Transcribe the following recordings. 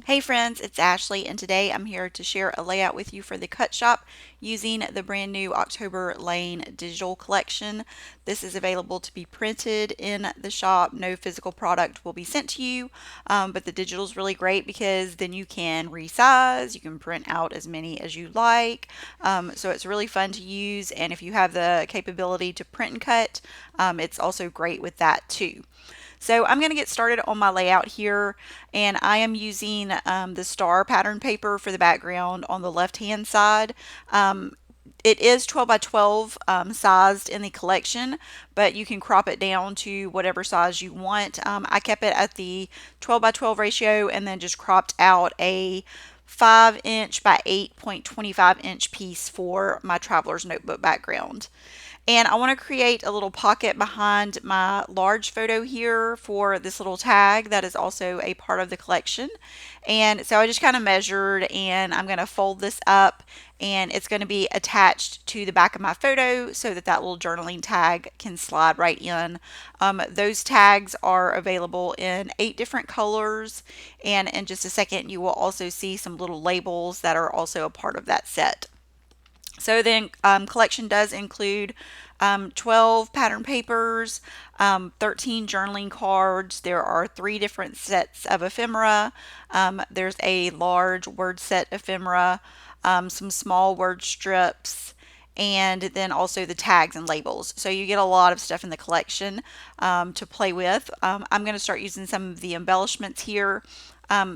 Hey friends, it's Ashley, and today I'm here to share a layout with you for the Cut Shop using the brand new October Lane digital collection. This is available to be printed in the shop. No physical product will be sent to you, but the digital is really great because then you can resize, you can print out as many as you like. So it's really fun to use, and if you have the capability to print and cut, it's also great with that too. So I'm going to get started on my layout here, and I am using the star pattern paper for the background on the left hand side. It is 12 by 12 sized in the collection, but you can crop it down to whatever size you want. I kept it at the 12 by 12 ratio and then just cropped out a 5-inch by 8.25-inch piece for my traveler's notebook background. And I want to create a little pocket behind my large photo here for this little tag that is also a part of the collection. And so I just kind of measured, and I'm going to fold this up, and it's going to be attached to the back of my photo so that that little journaling tag can slide right in. Those tags are available in 8 different colors, and in just a second you will also see some little labels that are also a part of that set. So then collection does include 12 pattern papers, 13 journaling cards. There are 3 different sets of ephemera. There's a large word set ephemera, some small word strips, and then also the tags and labels. So you get a lot of stuff in the collection to play with. I'm going to start using some of the embellishments here.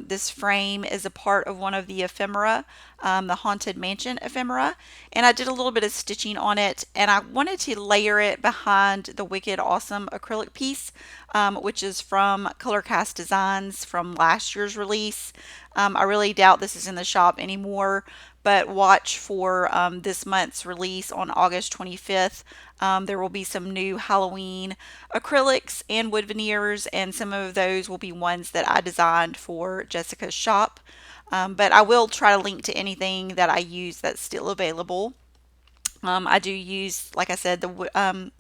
This frame is a part of one of the ephemera, the Haunted Mansion ephemera, and I did a little bit of stitching on it, and I wanted to layer it behind the Wicked Awesome acrylic piece, which is from Color Cast Designs from last year's release. I really doubt this is in the shop anymore, but watch for this month's release on August 25th. There will be some new Halloween acrylics and wood veneers, and some of those will be ones that I designed for Jessica's shop. But I will try to link to anything that I use that's still available. I do use, like I said, the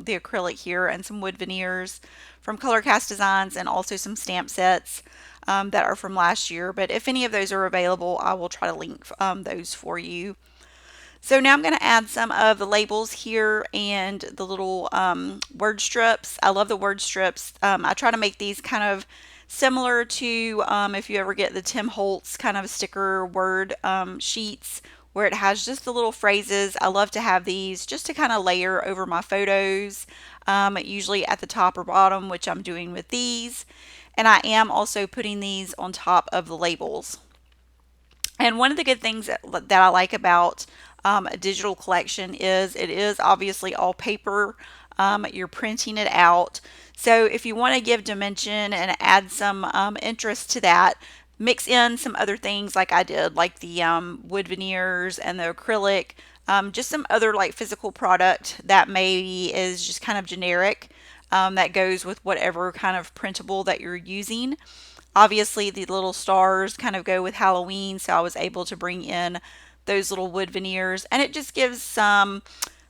acrylic here and some wood veneers from Color Cast Designs, and also some stamp sets that are from last year. But if any of those are available, I will try to link those for you. So now I'm going to add some of the labels here and the little word strips. I love the word strips. I try to make these kind of similar to if you ever get the Tim Holtz kind of sticker word sheets where it has just the little phrases. I love to have these just to kind of layer over my photos, usually at the top or bottom, which I'm doing with these. And I am also putting these on top of the labels. And one of the good things that I like about a digital collection is it is obviously all paper. You're printing it out. So if you want to give dimension and add some interest to that, mix in some other things like I did, like the wood veneers and the acrylic, just some other like physical product that maybe is just kind of generic, that goes with whatever kind of printable that you're using. Obviously, the little stars kind of go with Halloween, so I was able to bring in those little wood veneers, and it just gives some,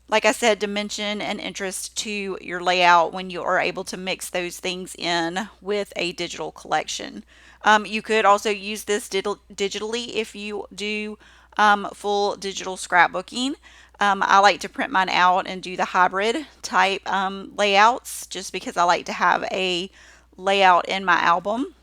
like I said, dimension and interest to your layout when you are able to mix those things in with a digital collection. You could also use this digitally if you do full digital scrapbooking. I like to print mine out and do the hybrid type layouts just because I like to have a layout in my album.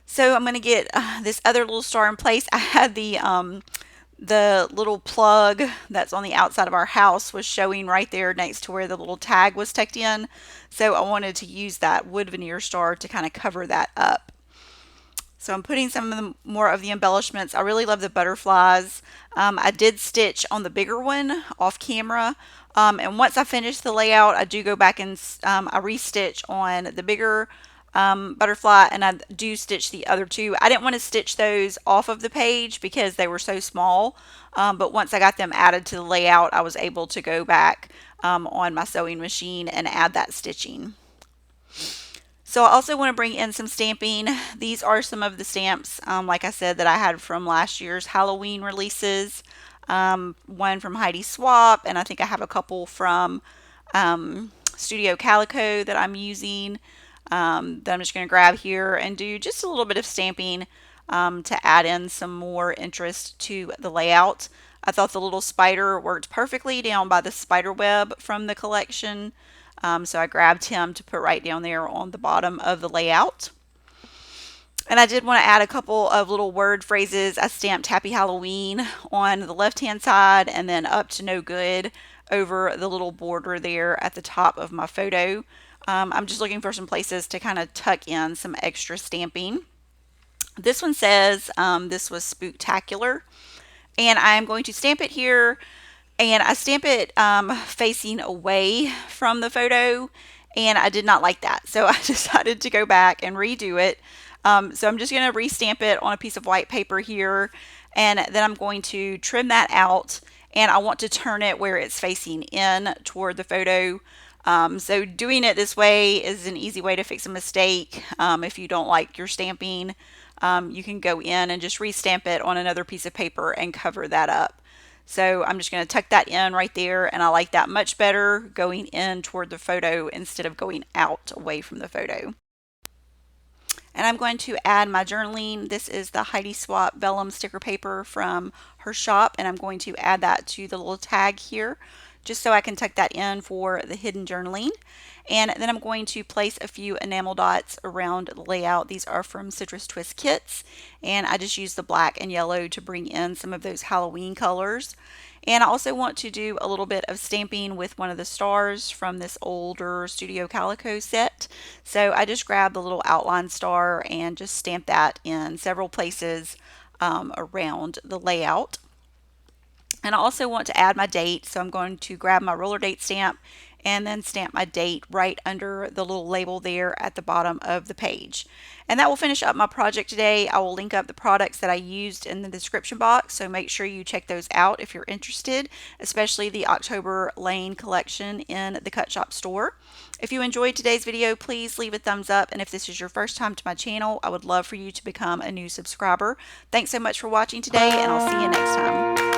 So I'm going to get this other little star in place. I had the little plug that's on the outside of our house was showing right there next to where the little tag was tucked in. So I wanted to use that wood veneer star to kind of cover that up. So I'm putting some of the more of the embellishments. I really love the butterflies. I did stitch on the bigger one off camera. And once I finish the layout, I do go back and I restitch on the bigger butterfly, and I do stitch the other two. I didn't want to stitch those off of the page because they were so small, but once I got them added to the layout, I was able to go back on my sewing machine and add that stitching. So I also want to bring in some stamping. These are some of the stamps, like I said, that I had from last year's Halloween releases. One from Heidi Swap, and I think I have a couple from Studio Calico that I'm using, that I'm just going to grab here and do just a little bit of stamping to add in some more interest to the layout. I thought the little spider worked perfectly down by the spider web from the collection, so I grabbed him to put right down there on the bottom of the layout. And I did want to add a couple of little word phrases. I stamped Happy Halloween on the left hand side and then up to no good over the little border there at the top of my photo. I'm just looking for some places to kind of tuck in some extra stamping. This one says this was spooktacular, and I'm going to stamp it here, and I stamp it facing away from the photo, and I did not like that, so I decided to go back and redo it. So I'm just going to restamp it on a piece of white paper here, and then I'm going to trim that out, and I want to turn it where it's facing in toward the photo. So doing it this way is an easy way to fix a mistake. If you don't like your stamping, you can go in and just restamp it on another piece of paper and cover that up. So I'm just going to tuck that in right there, and I like that much better, going in toward the photo instead of going out away from the photo. And I'm going to add my journaling. This is the Heidi Swap vellum sticker paper from her shop, and I'm going to add that to the little tag here just so I can tuck that in for the hidden journaling. And then I'm going to place a few enamel dots around the layout. These are from Citrus Twist Kits, and I just used the black and yellow to bring in some of those Halloween colors. And I also want to do a little bit of stamping with one of the stars from this older Studio Calico set. So I just grabbed the little outline star and just stamped that in several places around the layout. And I also want to add my date, so I'm going to grab my roller date stamp and then stamp my date right under the little label there at the bottom of the page. And that will finish up my project today. I will link up the products that I used in the description box, so make sure you check those out if you're interested, especially the October Lane collection in the Cut Shop store. If you enjoyed today's video, please leave a thumbs up, and if this is your first time to my channel, I would love for you to become a new subscriber. Thanks so much for watching today, and I'll see you next time.